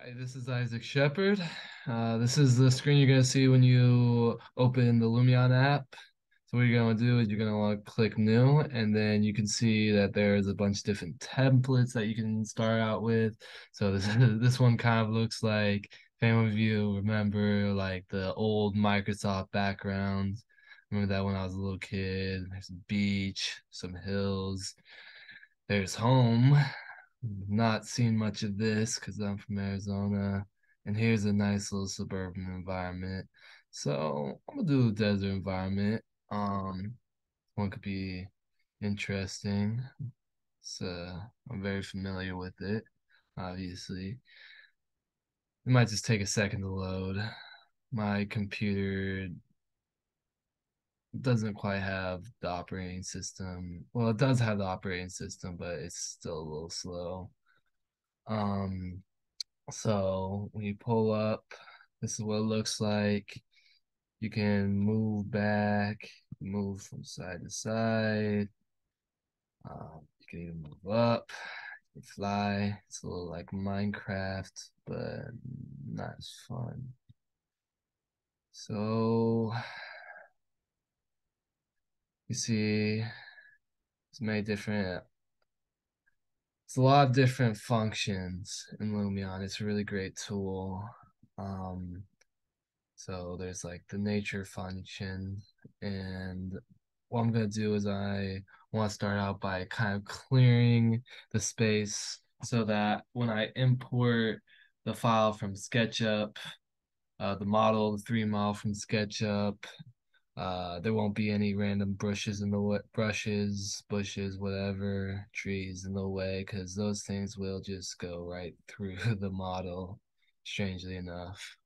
Hi, this is Isaac Sheppard. This is the screen you're going to see when you open the Lumion app. So what you're going to do is you're going to want to click New, and then you can see that there's a bunch of different templates that you can start out with. So this this one kind of looks like Family View. Remember, like the old Microsoft backgrounds. Remember that when I was a little kid. There's a beach, some hills. There's home. Not seen much of this because I'm from Arizona, and here's a nice little suburban environment. So I'm gonna do a desert environment. One could be interesting. I'm very familiar with it, obviously. It might just take a second to load. My computer doesn't quite have the operating system. Well, it does have the operating system, but it's still a little slow. Um, So when you pull up, this is what it looks like. You can move back, move from side to side. You can even move up. You can fly. It's a little like Minecraft, but not as fun. So you see, it's many different. It's a lot of different functions in Lumion. It's a really great tool. Um, So there's like the nature function, and what I'm gonna do is I want to start out by kind of clearing the space so that when I import the file from SketchUp, the model, the 3D model from SketchUp, there won't be any random brushes in the way, brushes, bushes, whatever, trees in the way, because those things will just go right through the model, strangely enough.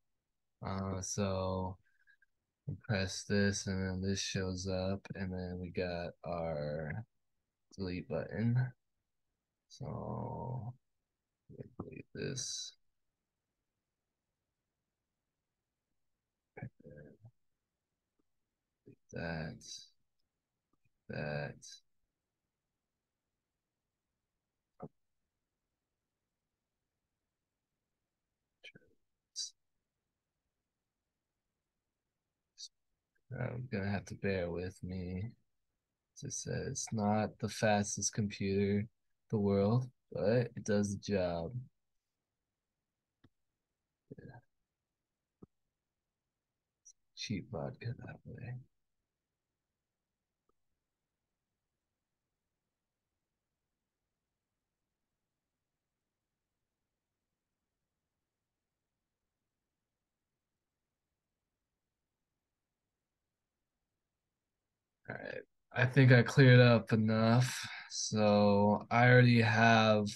So press this and then this shows up and then we got our delete button. So delete this, that, that. I'm gonna have to bear with me. As it says, it's not the fastest computer in the world, but it does the job. Cheap vodka that way. All right. I think I cleared up enough. So I already have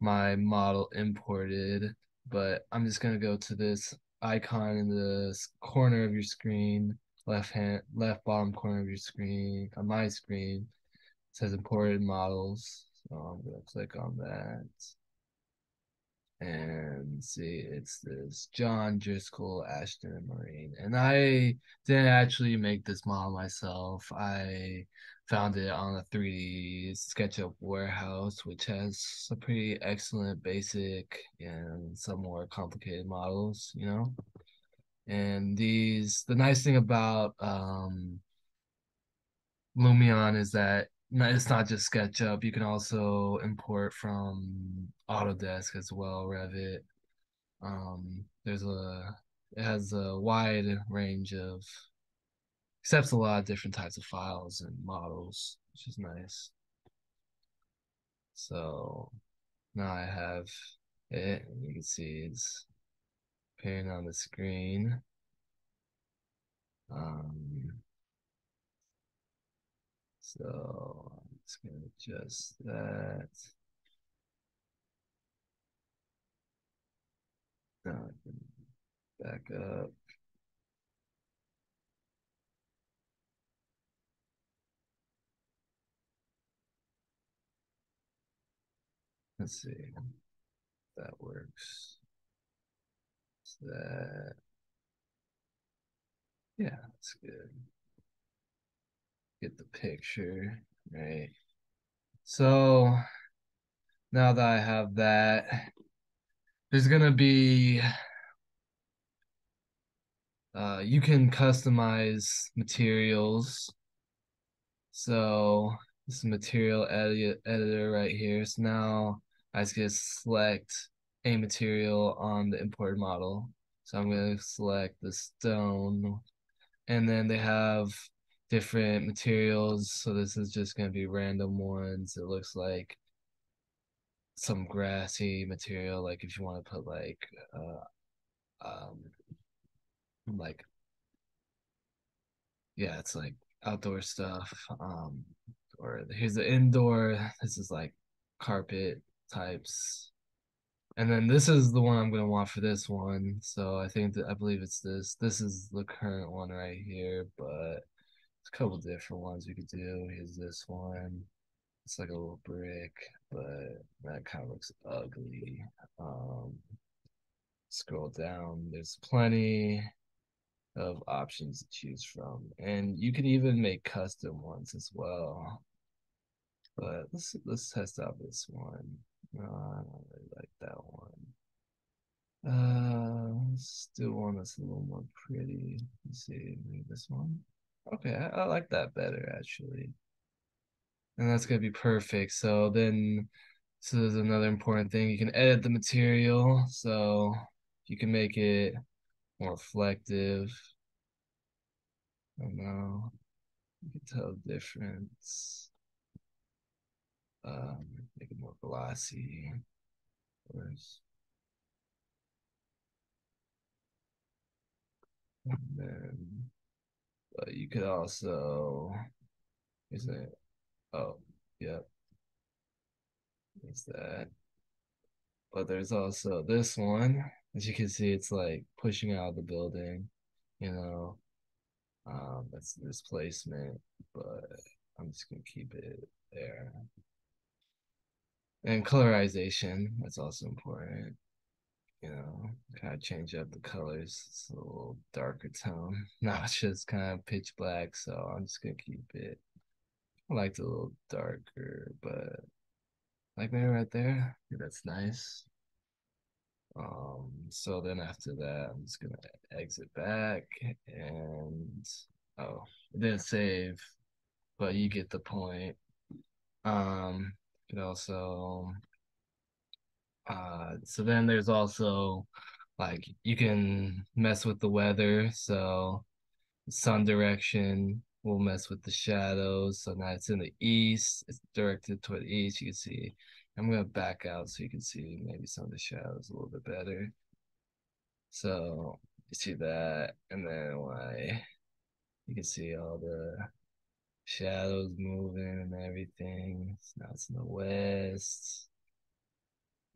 my model imported, but I'm just gonna go to this icon in the corner of your screen, left bottom corner of your screen, on my screen. It says imported models. So I'm gonna click on that and see it's this John Driscoll Ashton Marine. And I didn't actually make this model myself. I found it on a 3D SketchUp warehouse, which has some pretty excellent basic and some more complicated models, you know. And the nice thing about Lumion is that it's not just SketchUp. You can also import from Autodesk as well, Revit. There's a It has a wide range of accepts a lot of different types of files and models, which is nice. So now I have it, and you can see it's appearing on the screen. Um, so I'm just gonna adjust that. Now I can back up. Let's see if that works. So that, yeah, that's good. Get the picture, right? So now that I have that, There's gonna be you can customize materials. So this is material editor right here. So now I just get to select a material on the import model. So I'm going to select the stone, and then they have different materials. So this is just going to be random ones. It looks like some grassy material, like if you want to put um like yeah, it's like outdoor stuff. Or here's the indoor. This is like carpet types. And then this is the one I'm gonna want for this one. So I think that I believe it's this. This is the current one right here, but there's a couple different ones we could do. Here's this one. It's like a little brick, but that kind of looks ugly. Um, Scroll down. There's plenty of options to choose from, and you can even make custom ones as well. But let's test out this one. No, I don't really like that one. Let's do one that's a little more pretty. Let's see, maybe this one. Okay, I like that better actually, and that's gonna be perfect. So there's another important thing. You can edit the material, so you can make it more reflective. I don't know. You can tell the difference. Make it more glossy, of course. And then, but you could also, isn't it? Oh, yep, there's that. But there's also this one. As you can see, it's like pushing out the building, you know. That's displacement, but I'm just gonna keep it there. And colorization, that's also important. You know, kind of change up the colors. It's a little darker tone. Now it's just kind of pitch black, so I'm just gonna keep it. I like it a little darker, but like maybe right there. Yeah, that's nice. So then after that, I'm just gonna exit back and oh, it didn't save, but you get the point. You could also so then there's also like you can mess with the weather, so sun direction will mess with the shadows. So now it's in the east, it's directed toward the east. You can see, I'm gonna back out so you can see maybe some of the shadows a little bit better. So you see that, and then why you can see all the shadows moving and everything. So now it's in the west.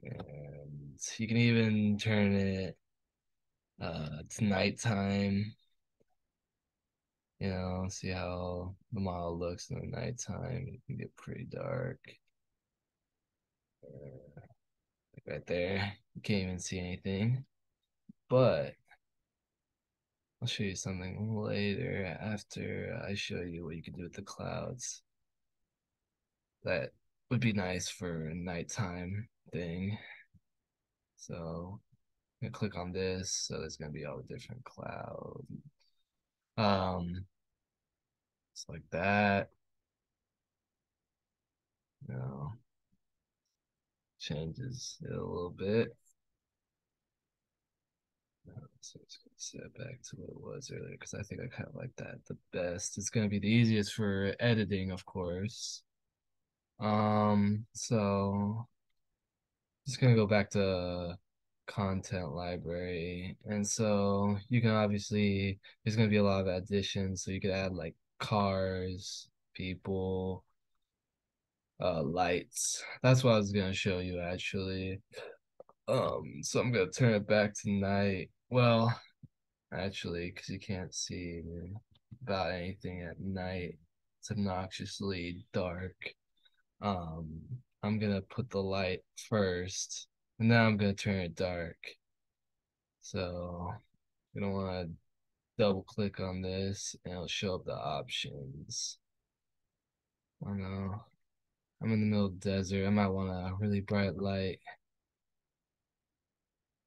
And you can even turn it to nighttime, see how the model looks in the nighttime. It can get pretty dark. Like right there, you can't even see anything. But I'll show you something later after I show you what you can do with the clouds. That would be nice for a nighttime thing. So I'm gonna click on this. So there's gonna be all the different clouds. Um, it's like that. You know, changes it a little bit. So it's gonna set it back to what it was earlier because I think I kind of like that the best. It's gonna be the easiest for editing, of course. So just gonna go back to content library, and so you can obviously there's gonna be a lot of additions, so you could add like cars, people, lights. That's what I was gonna show you actually. So I'm gonna turn it back to night. Well, actually, because you can't see about anything at night. It's obnoxiously dark. Um, I'm gonna put the light first, and then I'm gonna turn it dark. So you're gonna want to double click on this, and it'll show up the options. I don't know. I'm in the middle of the desert. I might want a really bright light.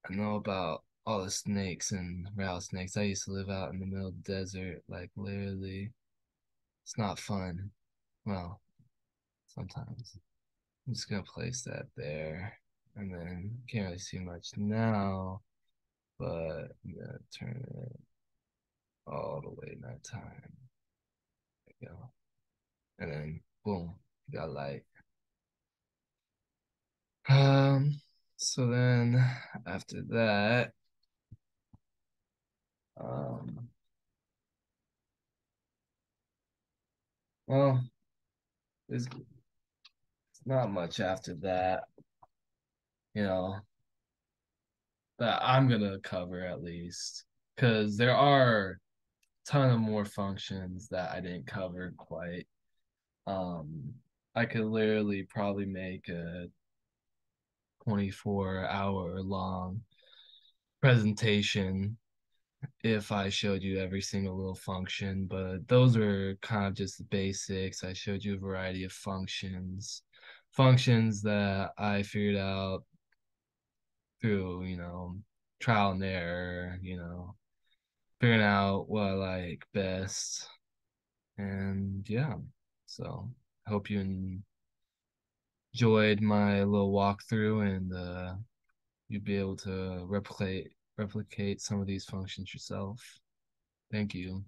I know about all the snakes and rattlesnakes. I used to live out in the middle of the desert, like literally. It's not fun. Well, sometimes. I'm just gonna place that there. And then can't really see much now, but I'm gonna turn it all the way nighttime. There you go. And then boom, you got light. Um, so then after that, um, well, there's not much after that, you know, that I'm gonna cover at least, because there are a ton of more functions that I didn't cover quite. Um, I could literally probably make a 24-hour long presentation if I showed you every single little function, but those are kind of just the basics. I showed you a variety of functions that I figured out through, trial and error, figuring out what I like best. And yeah, so I hope you enjoyed my little walkthrough and you'd be able to replicate some of these functions yourself. Thank you.